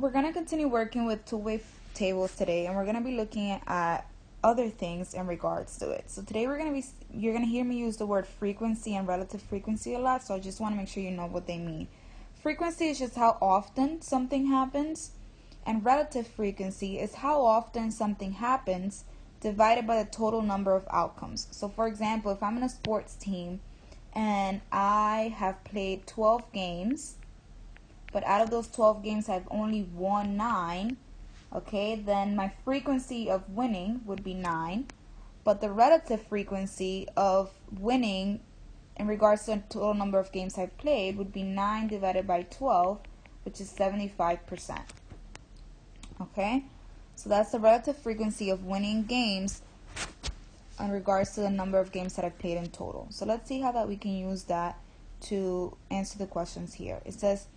we're going to continue working with two-way tables today, and we're going to be looking at other things in regards to it. So today you're going to hear me use the word frequency and relative frequency a lot, so I just want to make sure you know what they mean. Frequency is just how often something happens, and relative frequency is how often something happens divided by the total number of outcomes. So for example, if I'm in a sports team and I have played 12 games, but out of those 12 games I've only won 9, okay, then my frequency of winning would be 9, but the relative frequency of winning in regards to the total number of games I've played would be 9 divided by 12, which is 75%. Okay, so that's the relative frequency of winning games in regards to the number of games that I've played in total. So let's see how that we can use that to answer the questions here. It says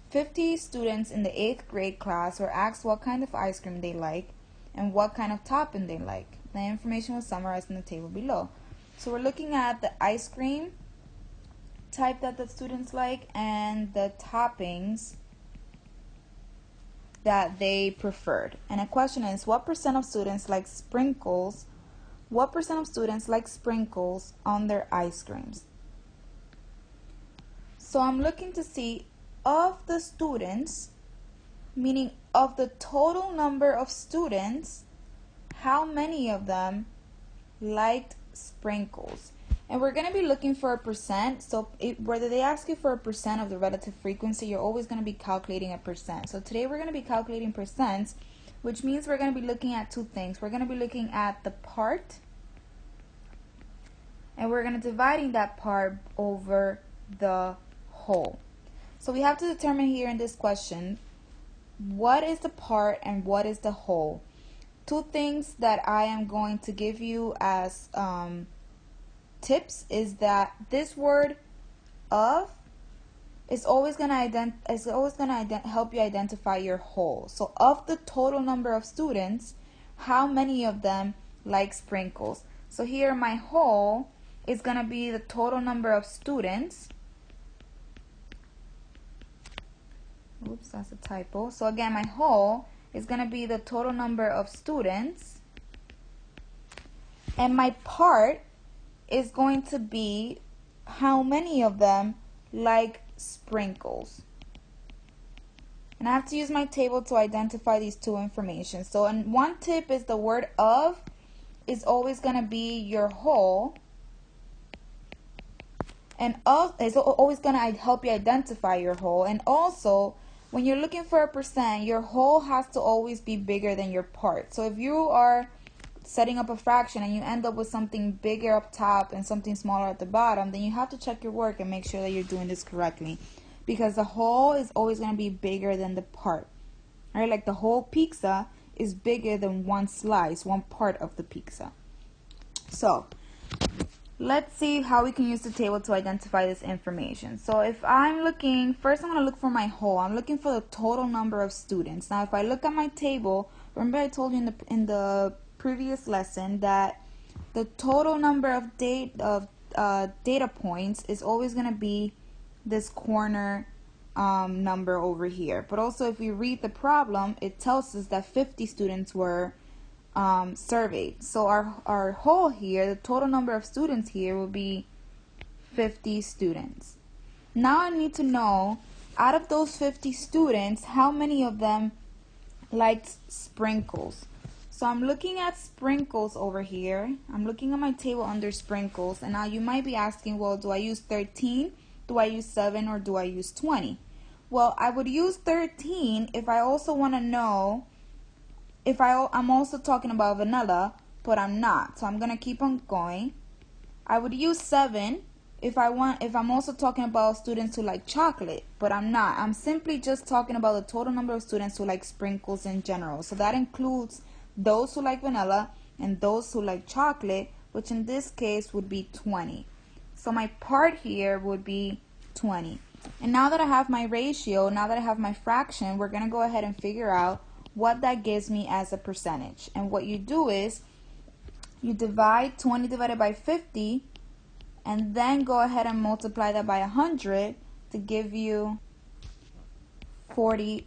50 students in the 8th grade class were asked what kind of ice cream they like and what kind of topping they like. The information was summarized in the table below. So we're looking at the ice cream type that the students like and the toppings that they preferred. And the question is, what percent of students like sprinkles? What percent of students like sprinkles on their ice creams? So I'm looking to see of the students, meaning of the total number of students, how many of them liked sprinkles. And we're going to be looking for a percent. So whether they ask you for a percent of the relative frequency, you're always going to be calculating a percent. So today we're going to be calculating percents, which means we're going to be looking at two things. We're going to be looking at the part, and we're going to dividing that part over the whole. So we have to determine here in this question, what is the part and what is the whole? Two things that I am going to give you as tips is that this word of is always going to help you identify your whole. So of the total number of students, how many of them like sprinkles? So here my whole is going to be the total number of students. Oops, that's a typo. So again, my whole is going to be the total number of students, and my part is going to be how many of them like sprinkles. And I have to use my table to identify these two information. So, and one tip is the word of is always going to be your whole, and of is always going to help you identify your whole. And also, when you're looking for a percent, your whole has to always be bigger than your part. So if you are setting up a fraction and you end up with something bigger up top and something smaller at the bottom, then you have to check your work and make sure that you're doing this correctly, because the whole is always going to be bigger than the part. All right, like the whole pizza is bigger than one slice, one part of the pizza. So let's see how we can use the table to identify this information. So if I'm looking, first I'm going to look for my whole. I'm looking for the total number of students. Now if I look at my table, remember I told you in the previous lesson that the total number of data points is always going to be this corner number over here. But also if we read the problem, it tells us that 50 students were surveyed. So our whole here, the total number of students here will be 50 students. Now I need to know, out of those 50 students, how many of them liked sprinkles. So I'm looking at sprinkles over here. I'm looking at my table under sprinkles, and now you might be asking, well, do I use 13, do I use 7, or do I use 20? Well, I would use 13 if I also want to know if I'm also talking about vanilla, but I'm not. So I'm going to keep on going. I would use 7 if I'm also talking about students who like chocolate, but I'm not. I'm simply just talking about the total number of students who like sprinkles in general. So that includes those who like vanilla and those who like chocolate, which in this case would be 20. So my part here would be 20. And now that I have my ratio, now that I have my fraction, we're going to go ahead and figure out what that gives me as a percentage. And what you do is you divide 20 divided by 50 and then go ahead and multiply that by 100 to give you 40%.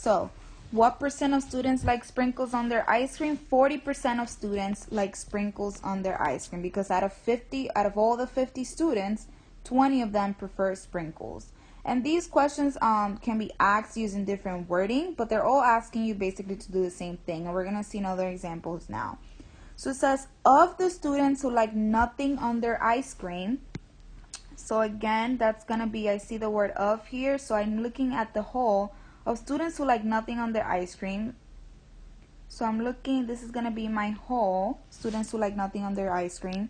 So, what percent of students like sprinkles on their ice cream? 40% of students like sprinkles on their ice cream, because out of all the 50 students, 20 of them prefer sprinkles. And these questions can be asked using different wording, but they're all asking you basically to do the same thing. And we're going to see another examples now. So it says, of the students who like nothing on their ice cream. So again, that's going to be, I see the word of here, so I'm looking at the whole of students who like nothing on their ice cream. So I'm looking, this is going to be my whole, students who like nothing on their ice cream.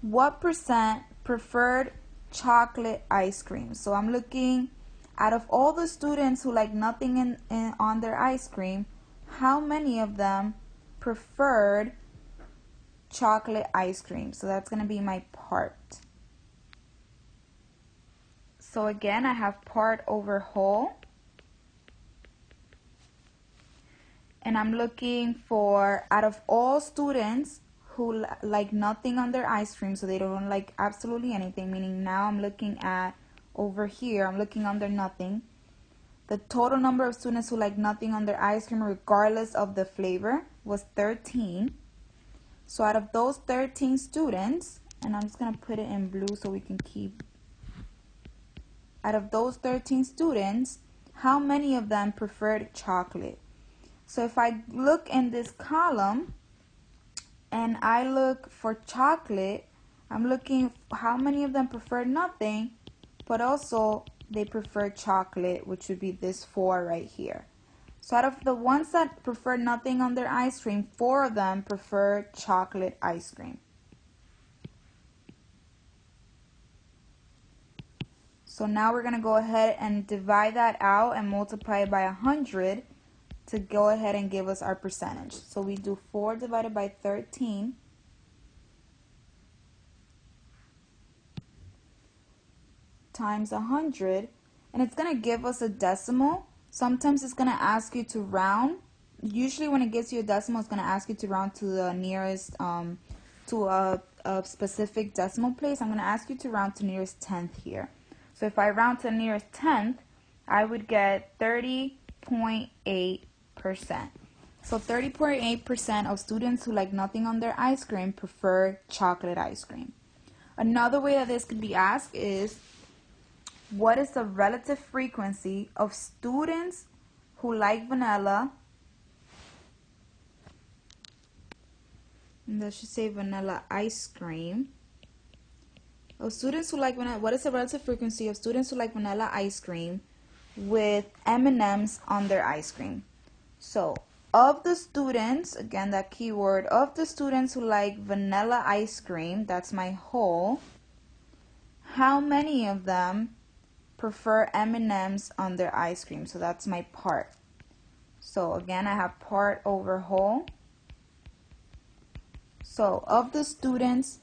What percent preferred chocolate ice cream? So I'm looking, out of all the students who like nothing on their ice cream, how many of them preferred chocolate ice cream? So that's going to be my part. So again, I have part over whole. And I'm looking for, out of all students who like nothing on their ice cream, so they don't like absolutely anything, meaning now I'm looking at over here, I'm looking under nothing. The total number of students who like nothing on their ice cream regardless of the flavor was 13. So out of those 13 students, and I'm just going to put it in blue so we can keep, out of those 13 students, how many of them preferred chocolate? So if I look in this column and I look for chocolate, I'm looking how many of them prefer nothing, but also they prefer chocolate, which would be this 4 right here. So out of the ones that prefer nothing on their ice cream, 4 of them prefer chocolate ice cream. So now we're going to go ahead and divide that out and multiply it by 100 to go ahead and give us our percentage. So we do 4 divided by 13 times 100, and it's going to give us a decimal. Sometimes it's going to ask you to round. Usually when it gives you a decimal, it's going to ask you to round to the nearest, to a specific decimal place. I'm going to ask you to round to nearest tenth here. So if I round to the nearest tenth, I would get 30.8%. So 30.8% of students who like nothing on their ice cream prefer chocolate ice cream. Another way that this could be asked is, what is the relative frequency of students who like vanilla, and that should say vanilla ice cream, of students who like vanilla, what is the relative frequency of students who like vanilla ice cream with M&Ms on their ice cream? So of the students, again that keyword, of the students who like vanilla ice cream, that's my whole, how many of them prefer M&Ms on their ice cream? So that's my part. So again, I have part over whole. So of the students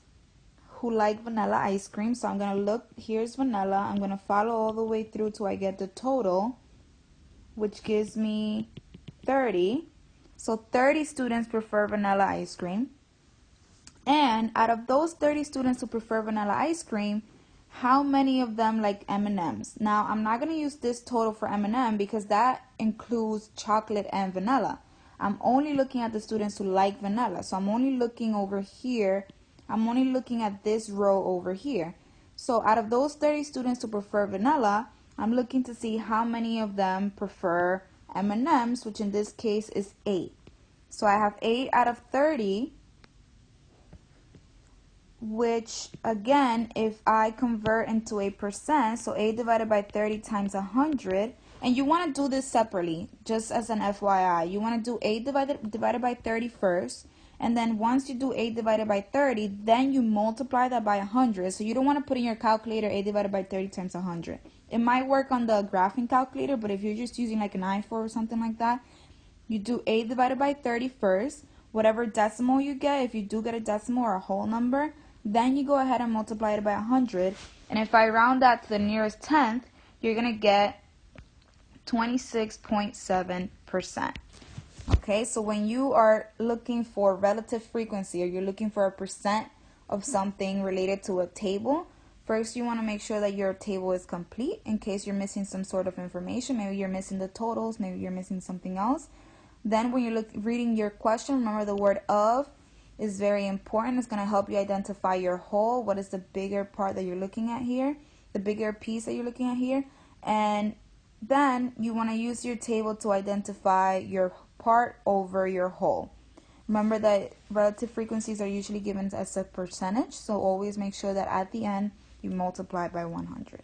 who like vanilla ice cream, so I'm going to look, here's vanilla, I'm going to follow all the way through till I get the total, which gives me 30. So 30 students prefer vanilla ice cream. And out of those 30 students who prefer vanilla ice cream, how many of them like M&Ms? Now, I'm not going to use this total for M&M because that includes chocolate and vanilla. I'm only looking at the students who like vanilla. So I'm only looking over here. I'm only looking at this row over here. So out of those 30 students who prefer vanilla, I'm looking to see how many of them prefer M&Ms, which in this case is 8. So I have 8 out of 30, which again, if I convert into a percent, so 8 divided by 30 times 100, and you want to do this separately, just as an FYI. You want to do 8 divided by 30 first, and then once you do 8 divided by 30, then you multiply that by 100. So you don't want to put in your calculator 8 divided by 30 times 100. It might work on the graphing calculator, but if you're just using like an i4 or something like that, you do 8 divided by 30 first. Whatever decimal you get, if you do get a decimal or a whole number, then you go ahead and multiply it by 100. And if I round that to the nearest tenth, you're going to get 26.7%. Okay, so when you are looking for relative frequency, or you're looking for a percent of something related to a table, First, you want to make sure that your table is complete in case you're missing some sort of information. Maybe you're missing the totals, maybe you're missing something else. Then when you're reading your question, remember the word of is very important. It's going to help you identify your whole. What is the bigger part that you're looking at here? The bigger piece that you're looking at here. And then you want to use your table to identify your part over your whole. Remember that relative frequencies are usually given as a percentage, so always make sure that at the end you multiply by 100.